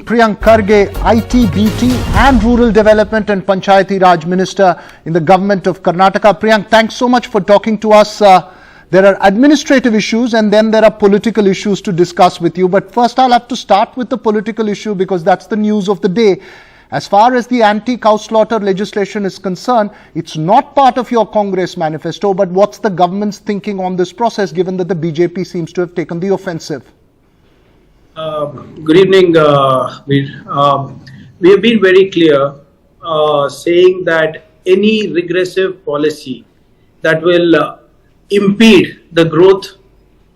Priyank Kharge, IT, BT and Rural Development and Panchayati Raj Minister in the government of Karnataka. Priyank, thanks so much for talking to us. There are administrative issues and then there are political issues to discuss with you. But first I'll have to start with the political issue because that's the news of the day. As far as the anti-cow slaughter legislation is concerned, it's not part of your Congress manifesto, but what's the government's thinking on this process given that the BJP seems to have taken the offensive? Good evening, Veer. We have been very clear saying that any regressive policy that will impede the growth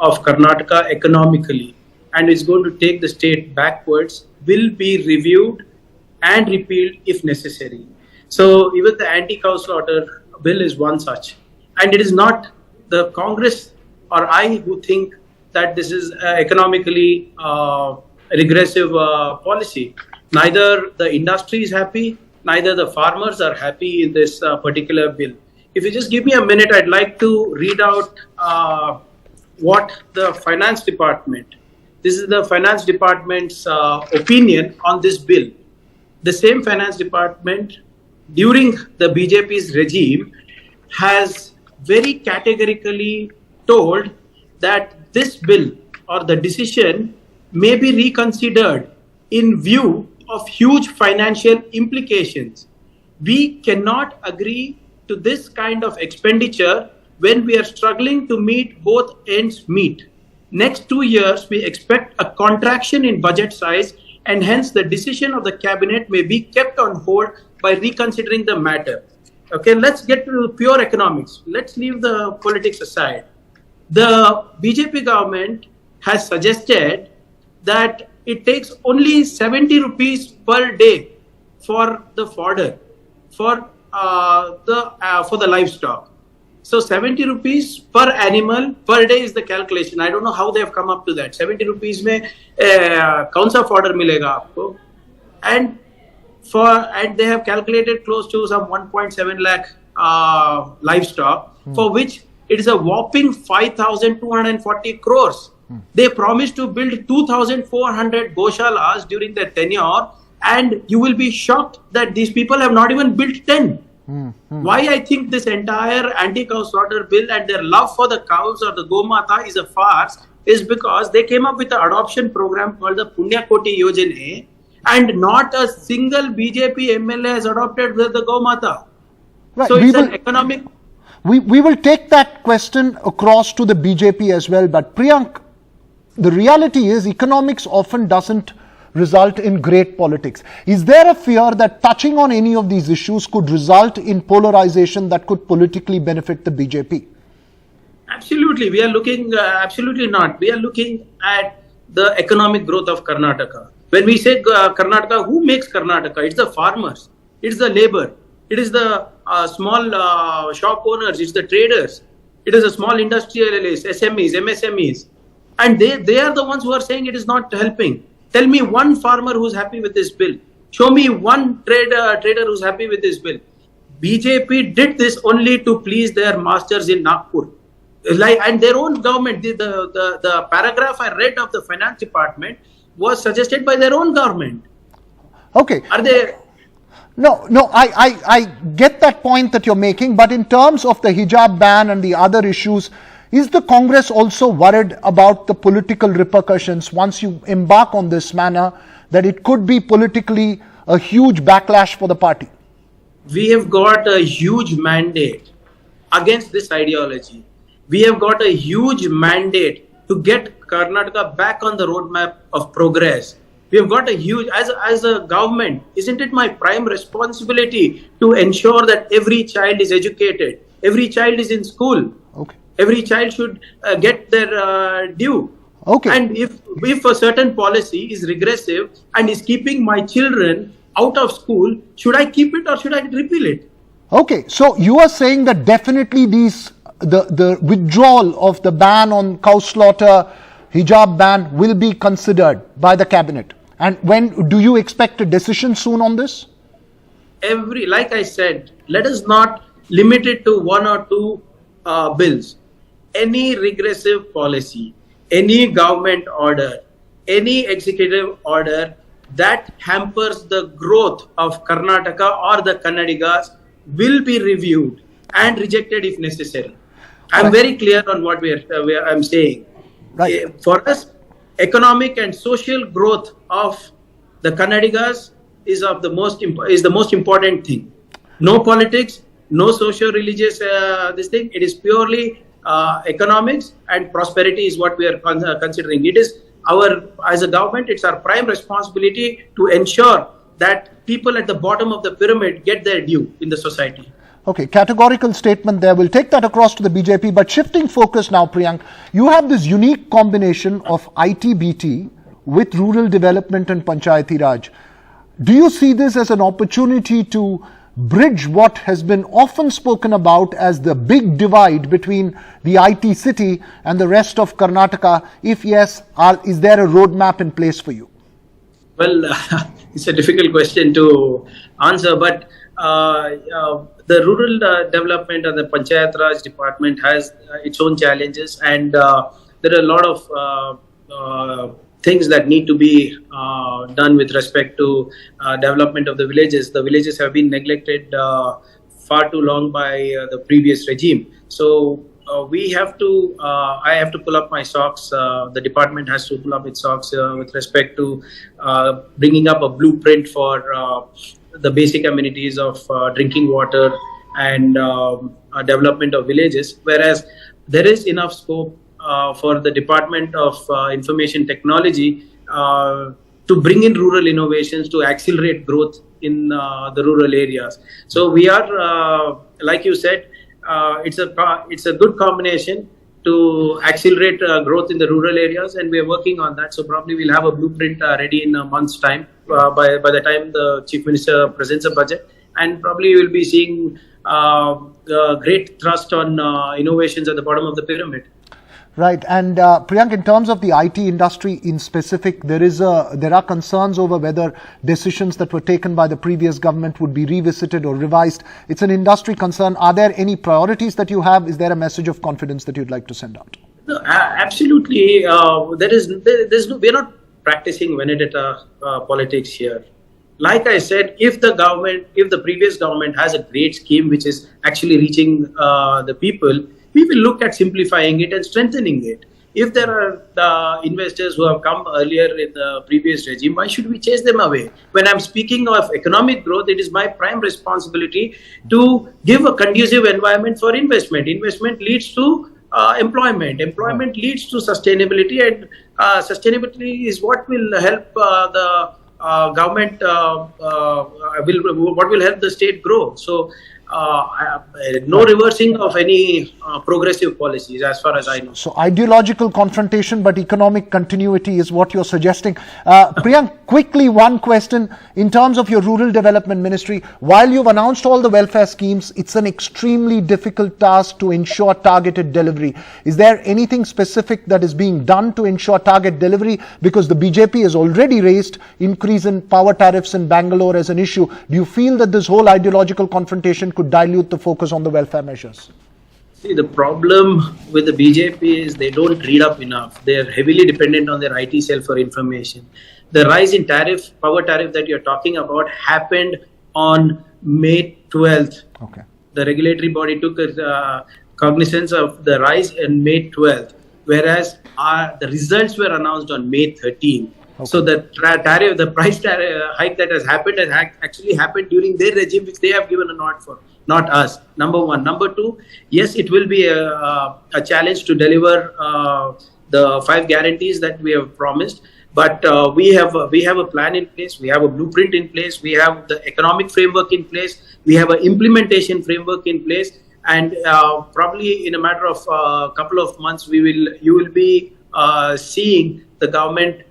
of Karnataka economically and is going to take the state backwards will be reviewed and repealed if necessary. So even the anti-cow slaughter bill is one such. And it is not the Congress or I who think that this is economically regressive policy. Neither the industry is happy, neither the farmers are happy in this particular bill. If you just give me a minute, I'd like to read out what the Finance Department, this is the Finance Department's opinion on this bill. The same Finance Department during the BJP's regime has very categorically told that this bill or the decision may be reconsidered in view of huge financial implications. We cannot agree to this kind of expenditure when we are struggling to meet both ends meet. Next 2 years, we expect a contraction in budget size and hence the decision of the cabinet may be kept on hold by reconsidering the matter. Okay, let's get to pure economics. Let's leave the politics aside. The BJP government has suggested that it takes only 70 rupees per day for the fodder, for the livestock. So 70 rupees per animal per day is the calculation. I don't know how they have come up to that. 70 rupees mein kaun sa fodder milega aapko? And they have calculated close to some 1.7 lakh livestock, for which it is a whopping 5,240 crores. They promised to build 2,400 goshalas during their tenure, and you will be shocked that these people have not even built 10. Why I think this entire anti-cow slaughter bill and their love for the cows or the Gomata is a farce is because they came up with an adoption program called the Punya Koti Yojana, and not a single BJP MLA has adopted the Gomata. Right. So it's an economic... We will take that question across to the BJP as well. But Priyank, the reality is economics often doesn't result in great politics. Is there a fear that touching on any of these issues could result in polarization that could politically benefit the BJP? Absolutely. We are looking, absolutely not. We are looking at the economic growth of Karnataka. When we say Karnataka, who makes Karnataka? It's the farmers. It's the labor. It is the small shop owners, it's the traders, it is the small industrialists, SMEs, MSMEs. And they are the ones who are saying it is not helping. Tell me one farmer who's happy with this bill. Show me one trader who's happy with this bill. BJP did this only to please their masters in Nagpur. And their own government, the paragraph I read of the Finance Department was suggested by their own government. Okay. Are they... No, I get that point that you're making, but in terms of the hijab ban and the other issues, is the Congress also worried about the political repercussions once you embark on this manner, that it could be politically a huge backlash for the party? We have got a huge mandate against this ideology. We have got a huge mandate to get Karnataka back on the roadmap of progress. We have got a huge, as a government, isn't it my prime responsibility to ensure that every child is educated, every child is in school, okay, every child should get their due. Okay. And if a certain policy is regressive and is keeping my children out of school, should I keep it or should I repeal it? Okay, so you are saying that definitely the withdrawal of the ban on cow slaughter, hijab ban will be considered by the cabinet. And when do you expect a decision soon on this? Like I said, let us not limit it to one or two bills. Any regressive policy, any government order, any executive order that hampers the growth of Karnataka or the Kannadigas will be reviewed and rejected if necessary. I'm very clear on what I'm saying. Right. For us, economic and social growth of the Kannadigas is the most important thing. No politics, no socio-religious this thing. It is purely economics and prosperity is what we are considering. It is as a government, it's our prime responsibility to ensure that people at the bottom of the pyramid get their due in the society. Okay, categorical statement there. We'll take that across to the BJP. But shifting focus now, Priyank, you have this unique combination of IT-BT with rural development and Panchayati Raj. Do you see this as an opportunity to bridge what has been often spoken about as the big divide between the IT city and the rest of Karnataka? If yes, is there a roadmap in place for you? Well, it's a difficult question to answer, but the rural development and the Panchayat Raj department has its own challenges, and there are a lot of things that need to be done with respect to development of the villages. The villages have been neglected far too long by the previous regime. So we have to, I have to pull up my socks. The department has to pull up its socks with respect to bringing up a blueprint for the basic amenities of drinking water and development of villages. Whereas there is enough scope for the Department of Information Technology to bring in rural innovations to accelerate growth in the rural areas. So we are, like you said, it's a good combination to accelerate growth in the rural areas, and we are working on that. So probably we'll have a blueprint ready in a month's time by the time the Chief Minister presents a budget, and probably we'll be seeing great thrust on innovations at the bottom of the pyramid. Right, and Priyank, in terms of the IT industry in specific, there are concerns over whether decisions that were taken by the previous government would be revisited or revised. It's an industry concern. Are there any priorities that you have? Is there a message of confidence that you'd like to send out? No, absolutely. We're not practicing vendetta politics here. Like I said, if the previous government has a great scheme which is actually reaching the people, we will look at simplifying it and strengthening it. If there are investors who have come earlier in the previous regime, why should we chase them away? When I'm speaking of economic growth, it is my prime responsibility to give a conducive environment for investment. Investment leads to employment. Employment leads to sustainability, and sustainability is what will help the government, what will help the state grow. So no reversing of any progressive policies as far as I know. So ideological confrontation but economic continuity is what you're suggesting. Priyank, quickly one question in terms of your rural development ministry. While you've announced all the welfare schemes, it's an extremely difficult task to ensure targeted delivery. Is there anything specific that is being done to ensure target delivery? Because the BJP has already raised increase in power tariffs in Bangalore as an issue. Do you feel that this whole ideological confrontation could dilute the focus on the welfare measures? See, the problem with the BJP is they don't read up enough. They are heavily dependent on their IT cell for information. The rise in power tariff that you're talking about happened on May 12th. Okay. The regulatory body took cognizance of the rise on May 12th, whereas the results were announced on May 13th. Okay. So the price hike that has happened actually happened during their regime, which they have given a nod for, not us. Number one. Number two, yes, it will be a challenge to deliver the 5 guarantees that we have promised. But we have a plan in place. We have a blueprint in place. We have the economic framework in place. We have an implementation framework in place. And probably in a matter of a couple of months, you will be seeing the government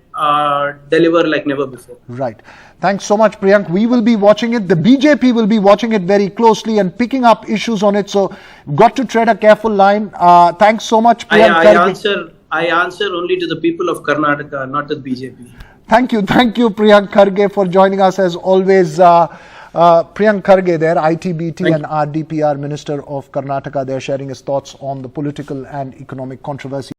deliver like never before. Right. Thanks so much, Priyank. We will be watching it. The BJP will be watching it very closely and picking up issues on it. So, got to tread a careful line. Thanks so much, Priyank. I answer only to the people of Karnataka, not the BJP. Thank you, Priyank Kharge, for joining us as always. Priyank Kharge there, IT-BT and RDPR Minister of Karnataka, there sharing his thoughts on the political and economic controversy.